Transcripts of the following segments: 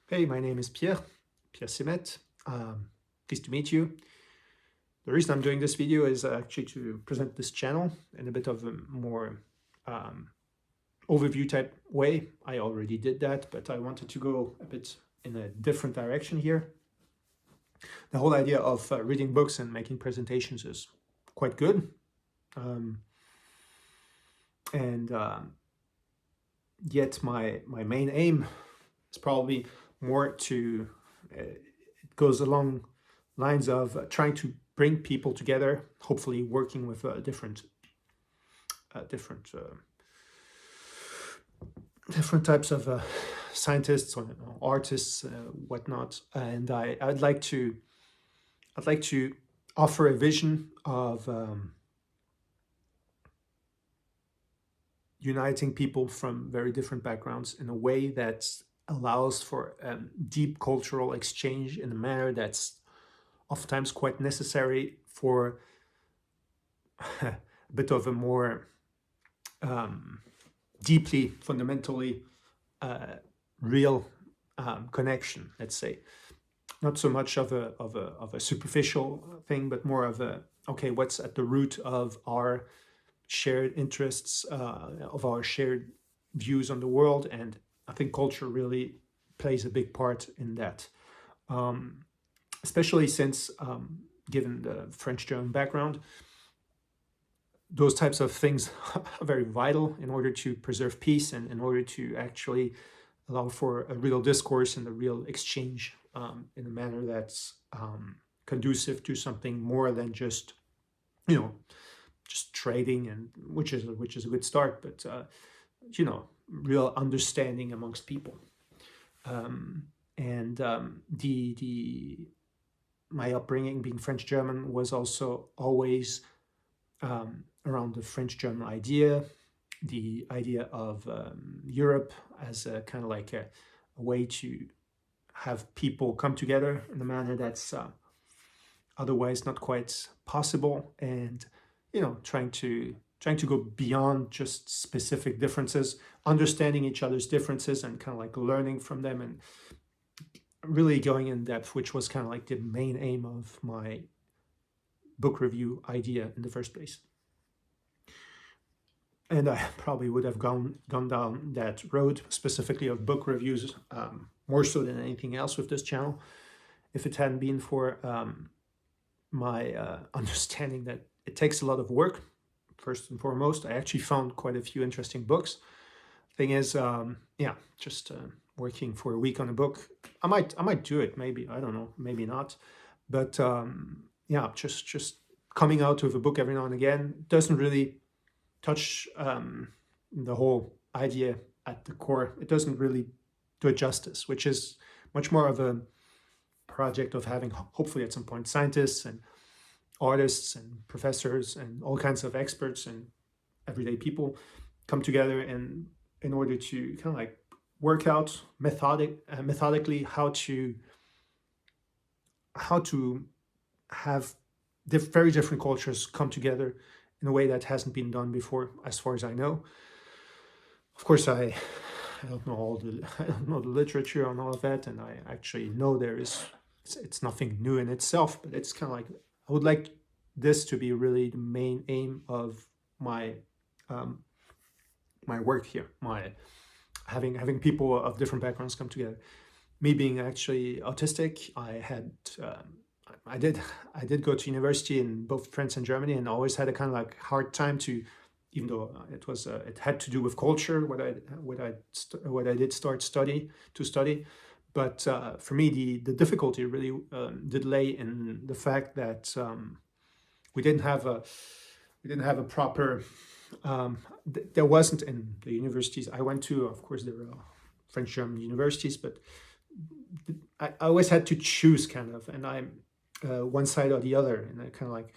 Hey, my name is Pierre Simet. Pleased to meet you. The reason I'm doing this video is actually to present this channel in a bit of a more um, overview type way. I already did that, but I wanted to go a bit in a different direction here. The whole idea of reading books and making presentations is quite good. Um, and Yet my main aim is probably more to it goes along lines of trying to bring people together, hopefully working with different types of scientists or artists, whatnot. And I'd like to offer a vision of uniting people from very different backgrounds in a way that allows for deep cultural exchange in a manner that's oftentimes quite necessary for a bit of a more um, deeply, fundamentally real connection. Let's say not so much of a superficial thing, but more of a okay, what's at the root of our shared interests, of our shared views on the world, and I think culture really plays a big part in that. Um, Especially since, given the French-German background, those types of things are very vital in order to preserve peace and in order to actually allow for a real discourse and a real exchange in a manner that's conducive to something more than just, you know, just trading, and which is a good start, but real understanding amongst people. And the My upbringing, being French German, was also always around the French German idea, the idea of Europe as a kind of like a way to have people come together in a manner that's otherwise not quite possible, and trying to go beyond just specific differences, understanding each other's differences and kind of like learning from them and really going in depth, which was kind of like the main aim of my book review idea in the first place. And I probably would have gone down that road, specifically of book reviews, more so than anything else with this channel, if it hadn't been for my understanding that it takes a lot of work. First and foremost, I actually found quite a few interesting books. Thing is, just working for a week on a book, I might do it. Maybe, I don't know. Maybe not. But just coming out with a book every now and again doesn't really touch the whole idea at the core. It doesn't really do it justice, which is much more of a project of having, hopefully at some point, scientists and artists and professors and all kinds of experts and everyday people come together and in order to kind of like work out methodically how to have very different cultures come together in a way that hasn't been done before, as far as I know. Of course, I don't know I don't know the literature on all of that, and I actually know it's nothing new in itself, but it's kind of like I would like this to be really the main aim of my um, my work here, my having people of different backgrounds come together. Me being actually autistic, I did I did go to university in both France and Germany, and always had a kind of like hard time to, even though it had to do with culture, what I did study. But for me, the difficulty really did lay in the fact that we didn't have a we didn't have a proper there wasn't in the universities I went to. Of course, there were French German universities, but I always had to choose kind of, and I'm one side or the other in a kind of like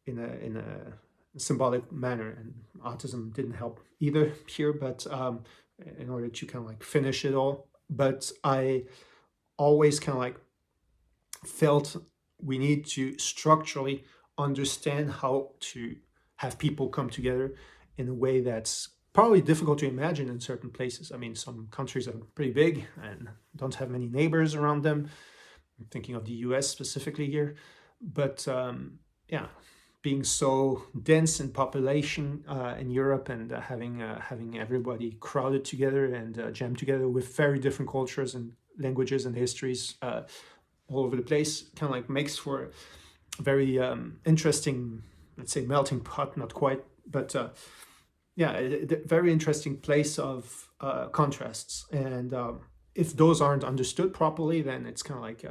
in a symbolic manner. And autism didn't help either here, but in order to kind of like finish it all. But I always kind of like felt we need to structurally understand how to have people come together in a way that's probably difficult to imagine in certain places. I mean, some countries are pretty big and don't have many neighbors around them. I'm thinking of the US specifically here. But yeah, being so dense in population in Europe and having everybody crowded together and jammed together with very different cultures and languages and histories all over the place, kind of like makes for a very interesting, let's say, melting pot, not quite, but yeah, a very interesting place of contrasts. And if those aren't understood properly, then it's kind of like,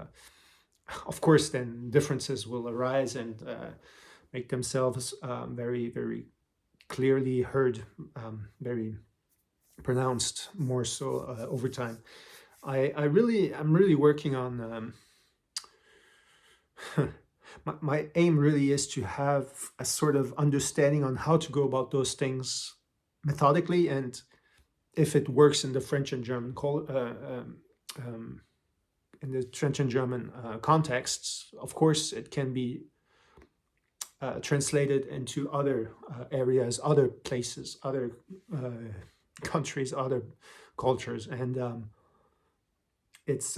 of course, then differences will arise and make themselves very, very clearly heard, very pronounced, more so over time. I'm really working on. My aim really is to have a sort of understanding on how to go about those things methodically, and if it works in the French and German in the French and German contexts, of course, it can be translated into other areas, other places, other countries, other cultures, and it's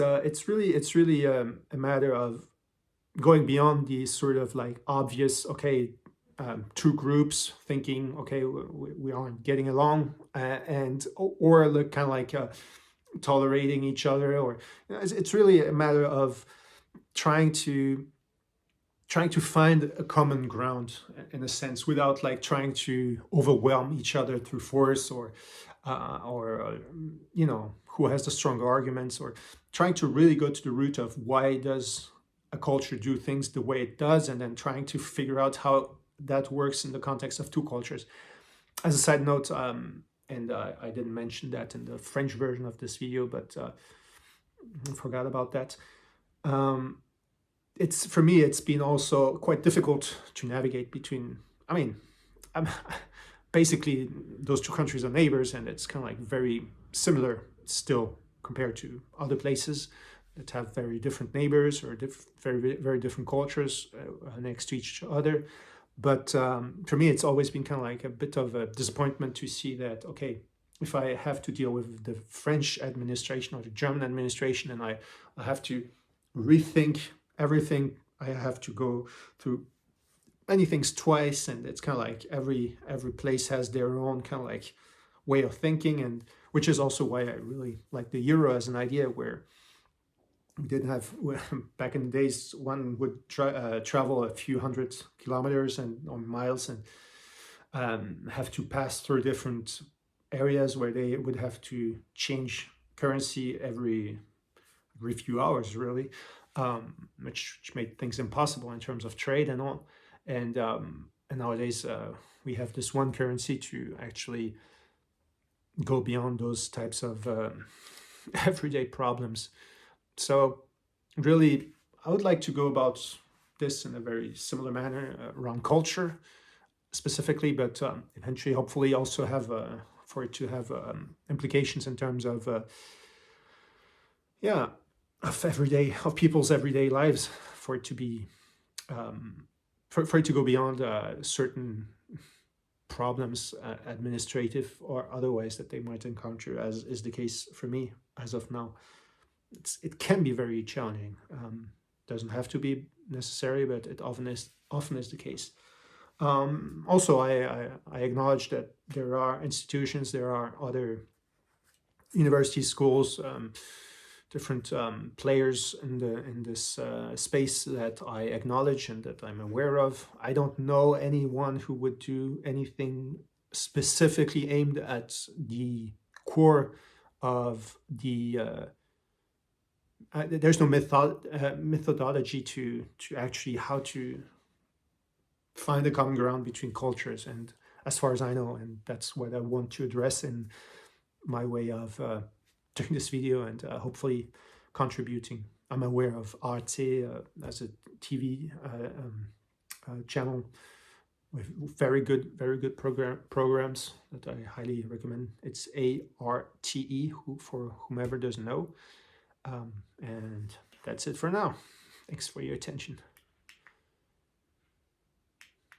really a matter of going beyond these sort of like obvious, okay, two groups thinking, okay, we aren't getting along, and or look kind of like tolerating each other, or it's really a matter of trying to find a common ground in a sense, without like trying to overwhelm each other through force, or you know, who has the stronger arguments, or trying to really go to the root of why does a culture do things the way it does, and then trying to figure out how that works in the context of two cultures. As a side note, and I didn't mention that in the French version of this video, but I forgot about that. It's, for me, it's been also quite difficult to navigate between, I mean, basically those two countries are neighbors, and it's kind of like very similar still compared to other places that have very different neighbors or very, very different cultures next to each other. But for me, it's always been kind of like a bit of a disappointment to see that, okay, if I have to deal with the French administration or the German administration, and I have to rethink everything, I have to go through many things twice, and it's kind of like every place has their own kind of like way of thinking, and which is also why I really like the euro as an idea, where we didn't have, back in the days, one would travel a few hundred kilometers and or miles, and have to pass through different areas where they would have to change currency every few hours, really, which made things impossible in terms of trade and all. And nowadays we have this one currency to actually go beyond those types of everyday problems. So really, I would like to go about this in a very similar manner around culture specifically, but eventually, hopefully, also have for it to have implications in terms of yeah, of people's everyday lives, for it to be for it to go beyond certain problems, administrative or otherwise, that they might encounter, as is the case for me as of now. It can be very challenging. Doesn't have to be necessary, but it often is the case. Also, I acknowledge that there are institutions, there are other university schools, different players in this space that I acknowledge and that I'm aware of. I don't know anyone who would do anything specifically aimed at the core of the there's no methodology to actually how to find a common ground between cultures, and as far as I know, and that's what I want to address in my way of doing this video, and hopefully contributing. I'm aware of Arte as a TV channel with very good programs that I highly recommend. It's ARTE, for whomever doesn't know. And that's it for now. Thanks for your attention.